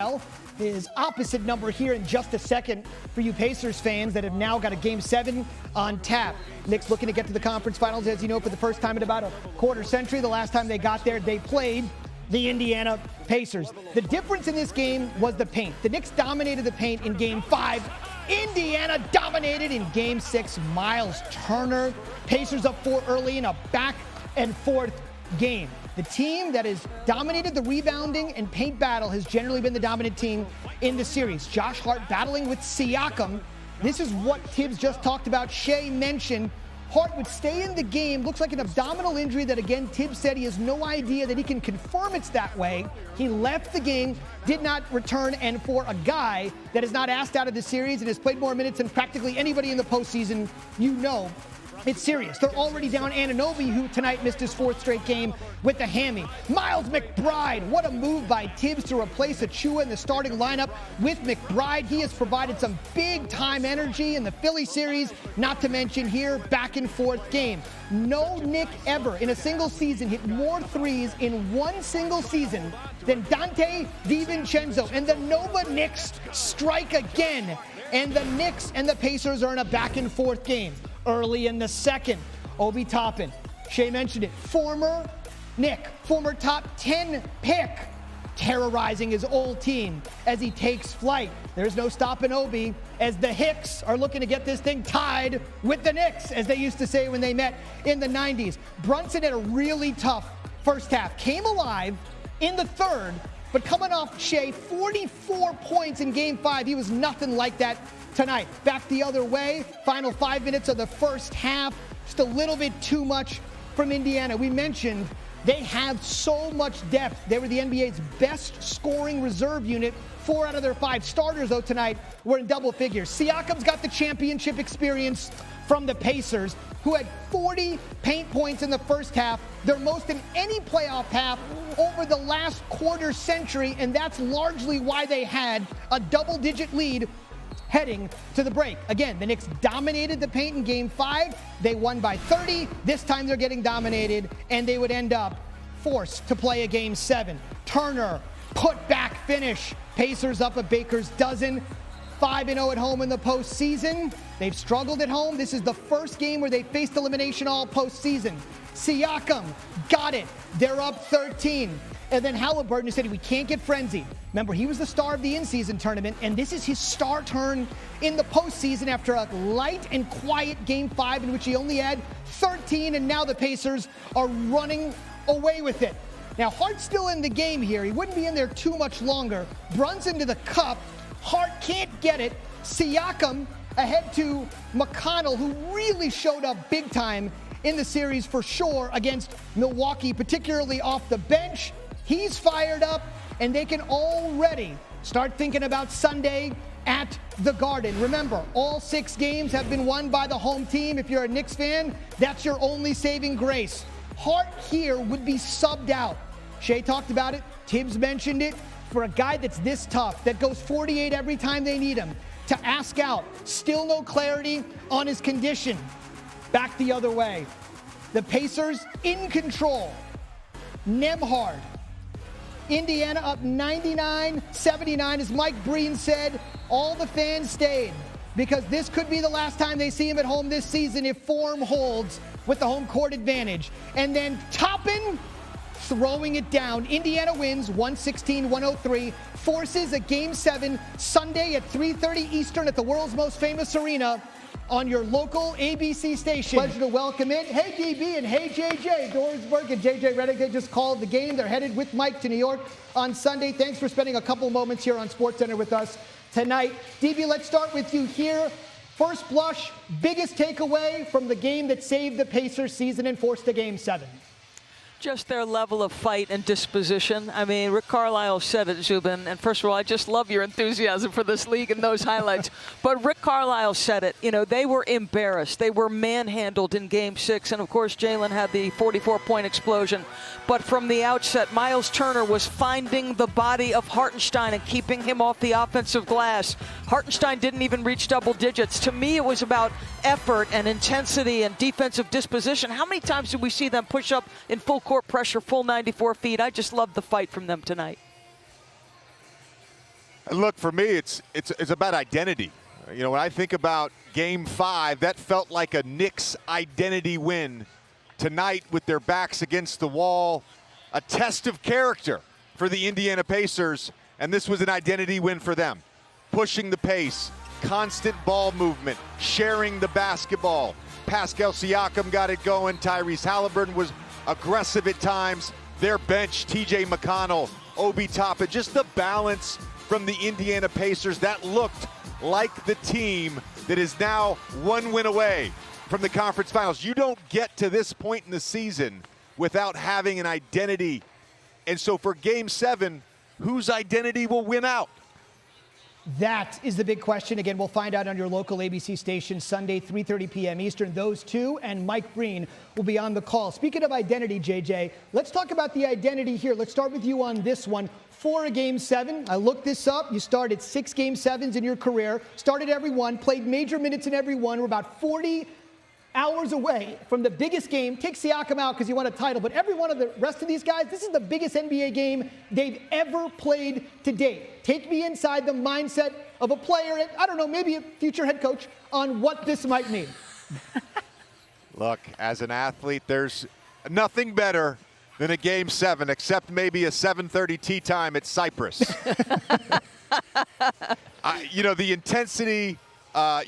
Carlisle. His opposite number here in just a second for you Pacers fans that have now got a Game 7 on tap. Knicks looking to get to the conference finals, as you know, for the first time in about a quarter century. The last time they got there, they played the Indiana Pacers. The difference in this game was the paint. The Knicks dominated the paint in Game 5. Indiana dominated in Game 6. Miles Turner. Pacers up 4 early in a back and forth game. The team that has dominated the rebounding and paint battle has generally been the dominant team in the series. Josh Hart battling with Siakam. This is what Tibbs just talked about. Shea mentioned Hart would stay in the game. Looks like an abdominal injury that, again, Tibbs said he has no idea that he can confirm it's that way. He left the game, did not return, and for a guy that is not asked out of the series and has played more minutes than practically anybody in the postseason, you know it's serious. They're already down Anunoby, who tonight missed his 4th straight game with a hammy. Miles McBride, what a move by Tibbs to replace Achua in the starting lineup with McBride. He has provided some big-time energy in the Philly series, not to mention here, back and forth game. No Knick ever in a single season hit more threes in one single season than Dante DiVincenzo. And the Nova Knicks strike again. And the Knicks and the Pacers are in a back and forth game. Early in the second, Obi Toppin, Shea mentioned it, former Knick, former top 10 pick, terrorizing his old team as he takes flight. There's no stopping Obi as the Hicks are looking to get this thing tied with the Knicks, as they used to say when they met in the 90s. Brunson had a really tough first half, came alive in the third, but coming off Shea, 44 points in Game 5, he was nothing like that tonight. Back the other way, final 5 minutes of the first half, just a little bit too much from Indiana. We mentioned they have so much depth. They were the NBA's best scoring reserve unit. 4 out of their 5 starters, though, tonight were in double figures. Siakam's got the championship experience from the Pacers, who had 40 paint points in the first half, their most in any playoff half over the last quarter century, and that's largely why they had a double-digit lead heading to the break. Again, the Knicks dominated the paint in Game 5. They won by 30. This time they're getting dominated, and they would end up forced to play a Game 7. Turner, put-back finish. Pacers up a baker's dozen. 5-0 at home in the postseason. They've struggled at home. This is the first game where they faced elimination all postseason. Siakam got it. They're up 13. And then Haliburton said we can't get frenzied. Remember, he was the star of the in-season tournament, and this is his star turn in the postseason after a light and quiet Game 5 in which he only had 13, and now the Pacers are running away with it. Now, Hart's still in the game here. He wouldn't be in there too much longer. Brunson to the cup. Hart can't get it. Siakam ahead to McConnell, who really showed up big time in the series for sure against Milwaukee, particularly off the bench. He's fired up, and they can already start thinking about Sunday at the Garden. Remember, all 6 games have been won by the home team. If you're a Knicks fan, that's your only saving grace. Hart here would be subbed out. Shea talked about it. Tibbs mentioned it. For a guy that's this tough, that goes 48 every time they need him, to ask out, still no clarity on his condition. Back the other way. The Pacers in control. Nembhard. Indiana up 99-79. As Mike Breen said, all the fans stayed because this could be the last time they see him at home this season if form holds with the home court advantage. And then Toppin throwing it down. Indiana wins 116-103, forces a Game 7 Sunday at 3:30 Eastern at the world's most famous arena on your local ABC station. Pleasure to welcome in. Hey, DB, and hey, JJ. Doris Burke and JJ Redick, they just called the game. They're headed with Mike to New York on Sunday. Thanks for spending a couple moments here on SportsCenter with us tonight. DB, let's start with you here. First blush, biggest takeaway from the game that saved the Pacers season and forced a Game 7. Just their level of fight and disposition. I mean, Rick Carlisle said it, Zubin, and first of all, I just love your enthusiasm for this league and those highlights. But Rick Carlisle said it. You know, they were embarrassed. They were manhandled in Game 6, and of course, Jalen had the 44-point explosion. But from the outset, Miles Turner was finding the body of Hartenstein and keeping him off the offensive glass. Hartenstein didn't even reach double digits. To me, it was about effort and intensity and defensive disposition. How many times did we see them push up in full court pressure, full 94 feet? I just loved the fight from them tonight. Look, for me, it's about identity. You know, when I think about Game 5, that felt like a Knicks identity win tonight with their backs against the wall. A test of character for the Indiana Pacers, and this was an identity win for them. Pushing the pace, constant ball movement, sharing the basketball. Pascal Siakam got it going. Tyrese Haliburton was aggressive at times. Their bench, TJ McConnell, Obi Toppin, just the balance from the Indiana Pacers that looked like the team that is now one win away from the conference finals. You don't get to this point in the season without having an identity. And so for Game 7, whose identity will win out? That is the big question. Again, we'll find out on your local ABC station Sunday, 3:30 p.m. Eastern. Those two and Mike Breen will be on the call. Speaking of identity, JJ, let's talk about the identity here. Let's start with you on this one. For a Game 7, I looked this up. You started 6 Game 7s in your career, started every one, played major minutes in every one. We're about 40 hours away from the biggest game. Take Siakam out because you won a title, but every one of the rest of these guys, this is the biggest NBA game they've ever played to date. Take me inside the mindset of a player, and I don't know, maybe a future head coach, on what this might mean. Look, as an athlete, there's nothing better than a Game 7, except maybe a 7:30 tee time at Cyprus. You know, the intensity,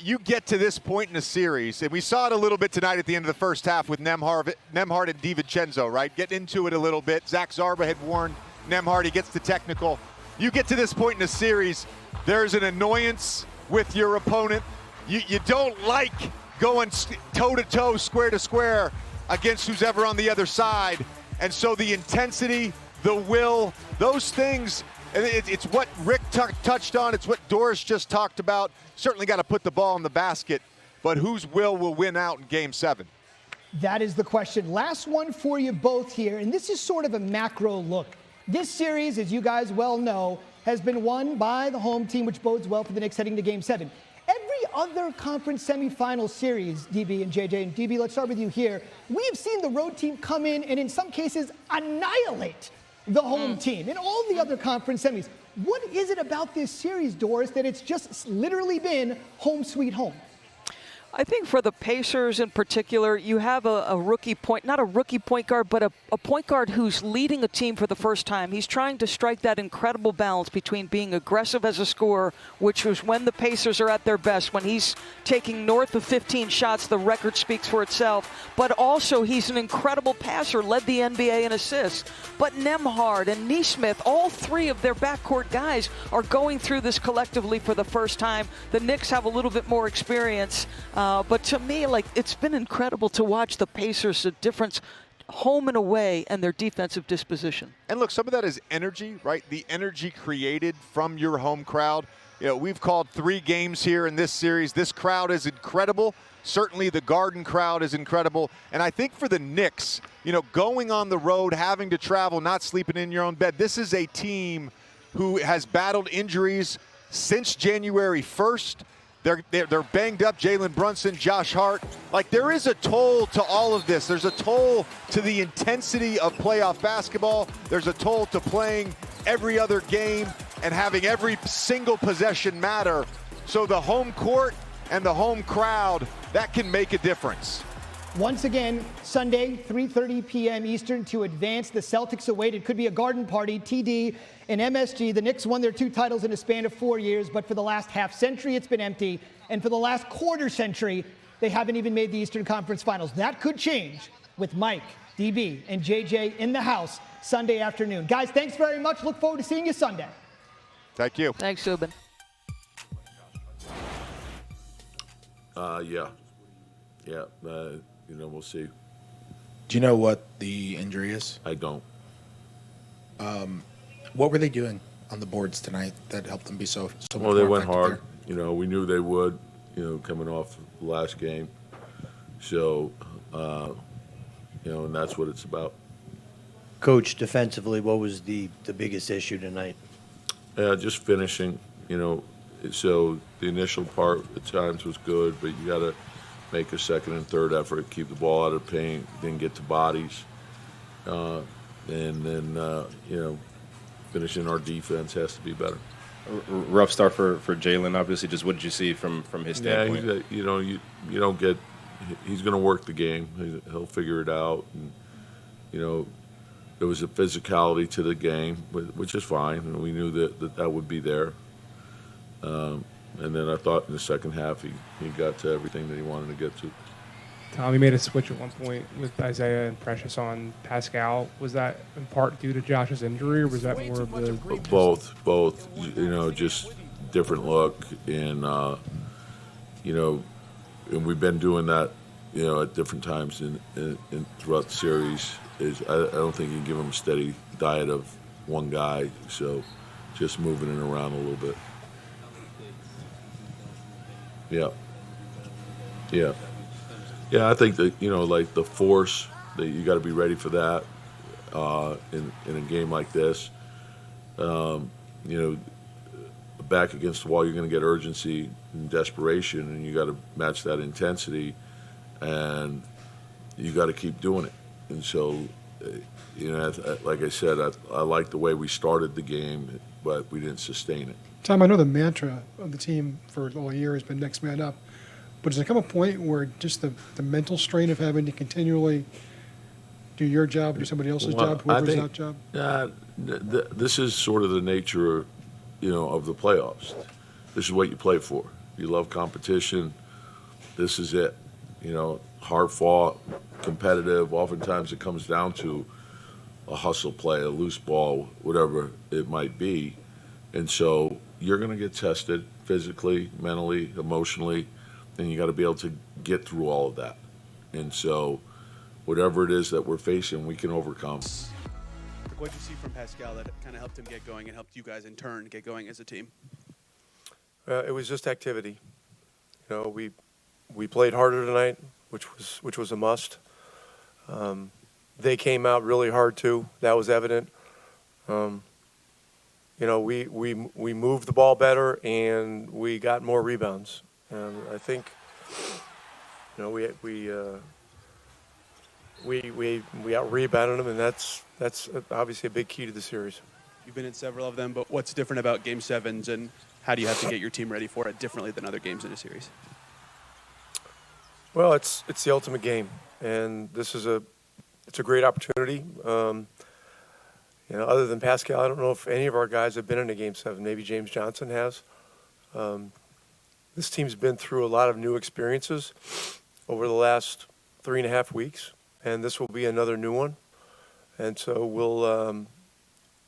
you get to this point in a series, and we saw it a little bit tonight at the end of the first half with Nembhard and DiVincenzo, right? Getting into it a little bit. Zach Zarba had warned Nembhard, he gets the technical. You get to this point in a series, there's an annoyance with your opponent. You don't like going toe-to-toe, square-to-square against who's ever on the other side. And so the intensity, the will, those things, and it's what Rick touched on. It's what Doris just talked about. Certainly got to put the ball in the basket, but whose will win out in Game 7? That is the question. Last one for you both here, and this is sort of a macro look. This series, as you guys well know, has been won by the home team, which bodes well for the Knicks heading to Game 7. Every other conference semifinal series, DB and JJ, and DB, let's start with you here. We have seen the road team come in and in some cases annihilate the home team in all the other conference semis. What is it about this series, Doris, that it's just literally been home sweet home? I think for the Pacers in particular, you have a rookie point, not a rookie point guard, but a point guard who's leading a team for the first time. He's trying to strike that incredible balance between being aggressive as a scorer, which was when the Pacers are at their best. When he's taking north of 15 shots, the record speaks for itself. But also, he's an incredible passer, led the NBA in assists. But Nembhard and Nesmith, all three of their backcourt guys are going through this collectively for the first time. The Knicks have a little bit more experience. But to me, like, it's been incredible to watch the Pacers, the difference home and away and their defensive disposition. And look, some of that is energy, right? The energy created from your home crowd. You know, we've called 3 games here in this series. This crowd is incredible. Certainly the Garden crowd is incredible. And I think for the Knicks, you know, going on the road, having to travel, not sleeping in your own bed, this is a team who has battled injuries since January 1st. They're banged up, Jalen Brunson, Josh Hart. Like, there is a toll to all of this. There's a toll to the intensity of playoff basketball. There's a toll to playing every other game and having every single possession matter. So the home court and the home crowd, that can make a difference. Once again, Sunday, 3:30 p.m. Eastern to advance. The Celtics await. It could be a garden party, TD and MSG. The Knicks won their 2 titles in a span of 4 years, but for the last half century, it's been empty. And for the last quarter century, they haven't even made the Eastern Conference Finals. That could change with Mike, DB, and JJ in the house Sunday afternoon. Guys, thanks very much. Look forward to seeing you Sunday. Thank you. Thanks, Zubin. Yeah, you know, we'll see. Do you know what the injury is? I don't. What were they doing on the boards tonight that helped them be so much Well, they more went effective hard. there? You know, we knew they would, you know, coming off the last game. So, you know, and that's what it's about. Coach, defensively, what was the biggest issue tonight? Just finishing, you know. So the initial part at times was good, but you got to make a second and third effort, keep the ball out of paint, then get to bodies. And then, you know, finishing our defense has to be better. rough start for Jalen. Obviously, just what did you see from his standpoint? Yeah, you don't get. He's going to work the game. He'll figure it out. And, there was a physicality to the game, which is fine. And we knew that would be there. And then I thought in the second half he got to everything that he wanted to get to. Tom, you made a switch at one point with Isaiah and Precious on Pascal. Was that in part due to Josh's injury, or was that more of the both? Just different look, and and we've been doing that, at different times in throughout the series. I don't think you can give him a steady diet of one guy, so just moving it around a little bit. Yeah, I think that, like the force, that you got to be ready for that in a game like this. Back against the wall, you're going to get urgency and desperation, and you got to match that intensity, and you got to keep doing it. And so, like I said, I like the way we started the game, but we didn't sustain it. Tom, I know the mantra of the team for all year has been next man up. But does there come a point where just the mental strain of having to continually do your job, do somebody else's job, whoever's out job? This is sort of the nature, of the playoffs. This is what you play for. You love competition. This is it. Hard fought, competitive. Oftentimes it comes down to a hustle play, a loose ball, whatever it might be. And so you're going to get tested physically, mentally, emotionally. And you got to be able to get through all of that. And so whatever it is that we're facing, we can overcome. What did you see from Pascal that kind of helped him get going and helped you guys in turn get going as a team? It was just activity. We played harder tonight, which was a must. They came out really hard too. That was evident. We moved the ball better and we got more rebounds. And I think, we out-rebounded them, and that's obviously a big key to the series. You've been in several of them, but what's different about Game 7s, and how do you have to get your team ready for it differently than other games in a series? Well, it's the ultimate game, and it's a great opportunity. Other than Pascal, I don't know if any of our guys have been in a Game 7. Maybe James Johnson has. This team's been through a lot of new experiences over the last 3.5 weeks, and this will be another new one. And so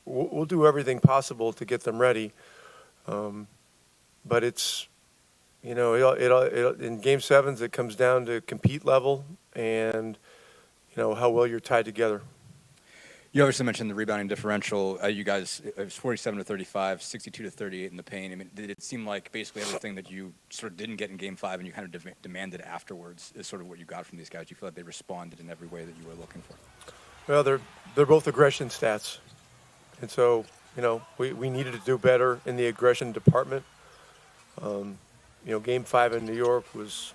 we'll do everything possible to get them ready. But it's, in Game 7s, it comes down to compete level and, how well you're tied together. You obviously mentioned the rebounding differential. You guys, it was 47-35, 62-38 in the paint. I mean, did it seem like basically everything that you sort of didn't get in Game 5 and you kind of demanded afterwards is sort of what you got from these guys? Do you feel like they responded in every way that you were looking for? Well, they're both aggression stats. And so, we needed to do better in the aggression department. Game 5 in New York was,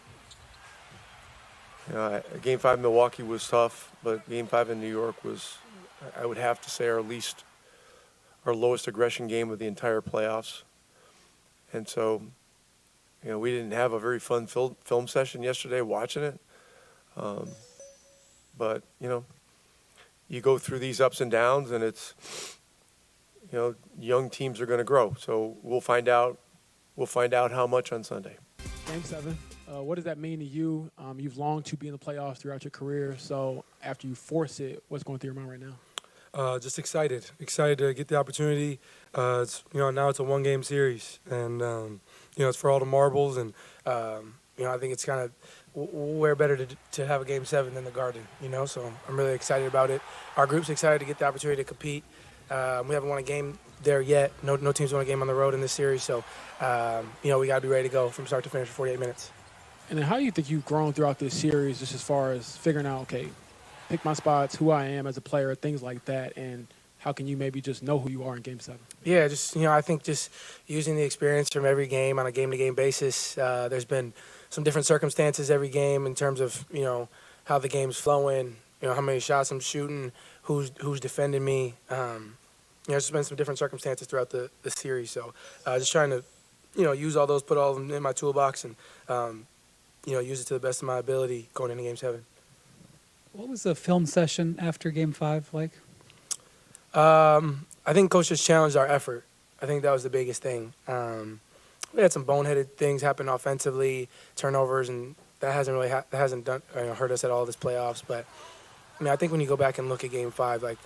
Game 5 in Milwaukee was tough, but Game 5 in New York was, I would have to say, our lowest aggression game of the entire playoffs. And so, we didn't have a very fun film session yesterday watching it. But, you go through these ups and downs, and it's, young teams are going to grow. So we'll find out how much on Sunday. Game 7? What does that mean to you? You've longed to be in the playoffs throughout your career. So after you force it, what's going through your mind right now? Just excited to get the opportunity. Now it's a one-game series, and it's for all the marbles, and I think it's kind of where better to have a Game 7 than the Garden, So I'm really excited about it. Our group's excited to get the opportunity to compete. We haven't won a game there yet. No team's won a game on the road in this series, so we got to be ready to go from start to finish for 48 minutes. And then how do you think you've grown throughout this series, just as far as figuring out, okay, pick my spots, who I am as a player, things like that, and how can you maybe just know who you are in Game 7? Yeah, I think just using the experience from every game on a game-to-game basis. There's been some different circumstances every game in terms of, how the game's flowing, how many shots I'm shooting, who's defending me. there's been some different circumstances throughout the series. So just trying to, use all those, put all of them in my toolbox, and use it to the best of my ability going into Game 7. What was the film session after Game 5 like? I think Coach just challenged our effort. I think that was the biggest thing. We had some boneheaded things happen offensively, turnovers, and that hasn't really hurt us at all this playoffs. But I think when you go back and look at Game 5, like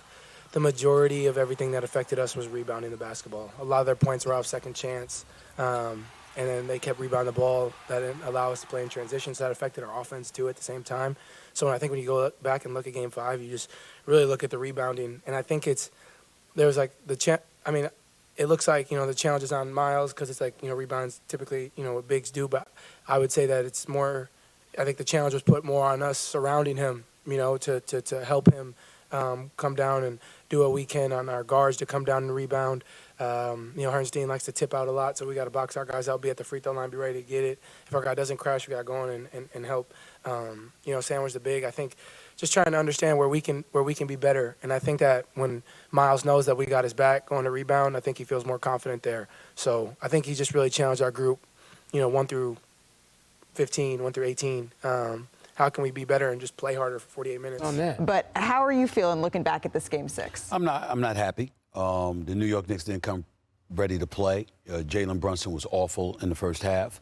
the majority of everything that affected us was rebounding the basketball. A lot of their points were off second chance, and then they kept rebounding the ball. That didn't allow us to play in transitions. That affected our offense too at the same time. So I think when you go back and look at Game 5, you just really look at the rebounding, and I think it looks like, the challenge is on Miles because it's like, rebounds typically, what bigs do. But I would say that it's more, I think the challenge was put more on us surrounding him, to help him come down and do what we can on our guards to come down and rebound. Herrnstein likes to tip out a lot, so we got to box our guys out, be at the free throw line, be ready to get it. If our guy doesn't crash, we got to go in and help, sandwich the big. I think just trying to understand where we can be better. And I think that when Miles knows that we got his back going to rebound, I think he feels more confident there. So I think he just really challenged our group, 1 through 15, 1 through 18. How can we be better and just play harder for 48 minutes? On that. But how are you feeling looking back at this Game 6? I'm not happy. The New York Knicks didn't come ready to play. Jalen Brunson was awful in the first half.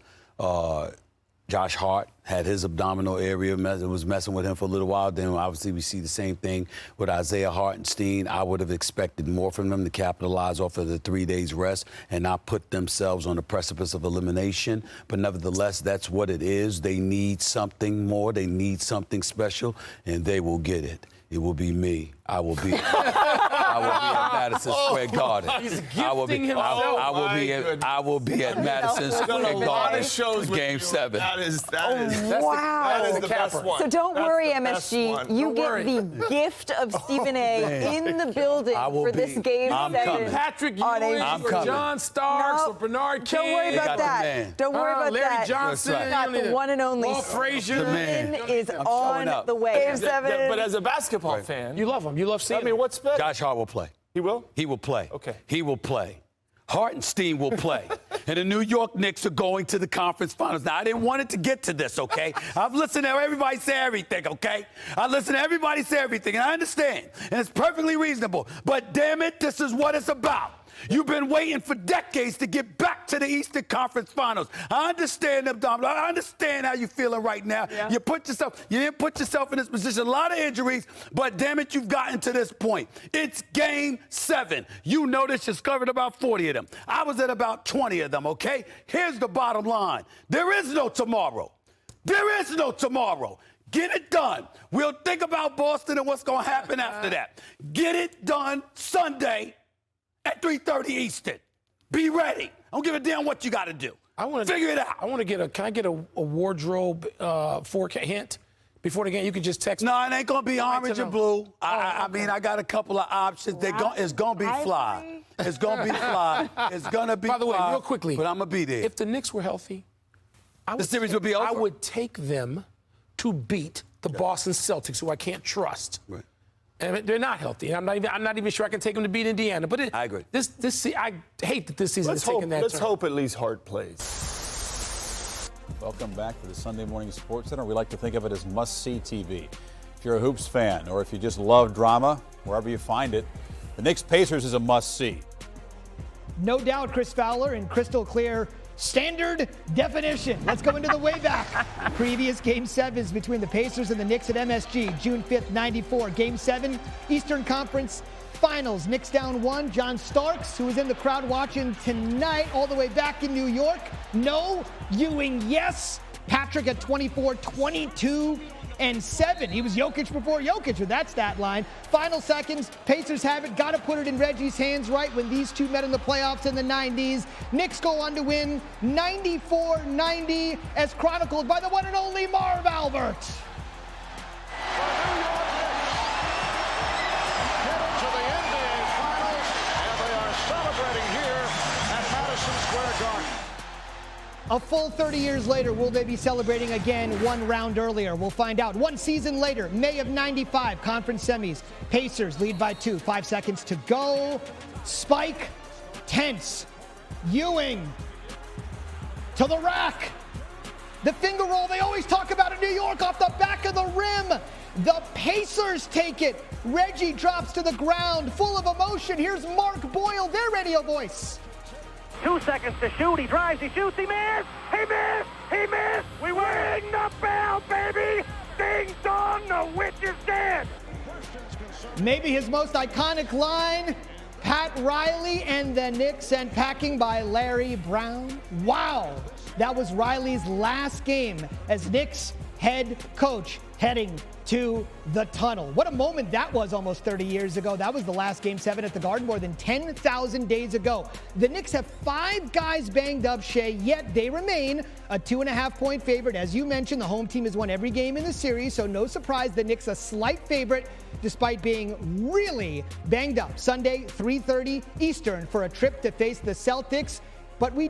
Josh Hart had his abdominal area, was messing with him for a little while. Then obviously we see the same thing with Isaiah Hartenstein. I would have expected more from them to capitalize off of the 3 days rest and not put themselves on the precipice of elimination. But nevertheless, that's what it is. They need something more. They need something special, and they will get it. It will be me. I will be at Madison Square Garden. He's I will be at Madison Square Garden for Game 7. That is the best one. So don't worry, MSG. You get the gift of Stephen A. in the building for this Game 7. Patrick Ewing or John Starks or Bernard King. Don't worry about that. Don't worry about Larry that. Johnson. Got the one and only Walt Frazier. Stephen is on the way. Game 7. But as a basketball fan, you love him. You love seeing him. I mean, what's better? Josh Hart will play. He will? He will play. Okay. He will play. Hartenstein will play. And the New York Knicks are going to the conference finals. Now, I didn't want it to get to this, okay? I've listened to everybody say everything, okay? I listen to everybody say everything, and I understand. And it's perfectly reasonable. But damn it, this is what it's about. You've been waiting for decades to get back to the Eastern Conference Finals. I understand, Abdominal. I understand how you're feeling right now. Yeah. You didn't put yourself in this position. A lot of injuries, but damn it, you've gotten to this point. It's Game 7. You know this. You've covered about 40 of them. I was at about 20 of them, okay? Here's the bottom line. There is no tomorrow. There is no tomorrow. Get it done. We'll think about Boston and what's going to happen after that. Get it done Sunday at 3:30 Eastern. Be ready. I don't give a damn what you got to do. Figure it out. Can I get a wardrobe forecast hint before the game? You can just text me. No, it ain't going to be orange or blue. I mean, I got a couple of options. It's going to be fly. It's going to be fly. It's going to be fly. By the way, real quickly. But I'm going to be there. If the Knicks were healthy, the series would be over. I would take them to beat the Boston Celtics, who I can't trust. Right. And they're not healthy. I'm not even sure I can take them to beat Indiana. But I agree. I hate that this season is taking that turn. Let's hope at least Hart plays. Welcome back to the Sunday Morning Sports Center. We like to think of it as must-see TV. If you're a Hoops fan or if you just love drama, wherever you find it, the Knicks-Pacers is a must-see. No doubt, Chris Fowler, in crystal clear standard definition. Let's go into the way back. Previous Game 7s between the Pacers and the Knicks at MSG, June 5th, 94. Game 7, Eastern Conference Finals. Knicks down 1. John Starks, who is in the crowd watching tonight, all the way back in New York. No. Ewing, yes. Patrick at 24, 22, and 7. He was Jokic before Jokic with that stat line. Final seconds, Pacers have it. Got to put it in Reggie's hands right when these two met in the playoffs in the 90s. Knicks go on to win 94-90 as chronicled by the one and only Marv Albert. To the NBA Finals, and they are celebrating here at Madison Square Garden. A full 30 years later, will they be celebrating again one round earlier? We'll find out. One season later, May of '95, conference semis. Pacers lead by 2. 5 seconds to go. Spike, tense. Ewing to the rack. The finger roll they always talk about in New York off the back of the rim. The Pacers take it. Reggie drops to the ground, full of emotion. Here's Mark Boyle, their radio voice. 2 seconds to shoot. He drives, he shoots, he missed. He missed. He missed. We ring the bell, baby. Ding dong, the witch is dead. Maybe his most iconic line, Pat Riley and the Knicks sent packing by Larry Brown. Wow. That was Riley's last game as Knicks head coach heading to the tunnel. What a moment that was almost 30 years ago. That was the last Game 7 at the Garden more than 10,000 days ago. The Knicks have 5 guys banged up, Shea, yet they remain a 2.5-point favorite. As you mentioned, the home team has won every game in the series, so no surprise the Knicks a slight favorite despite being really banged up. Sunday, 3:30 Eastern for a trip to face the Celtics. But we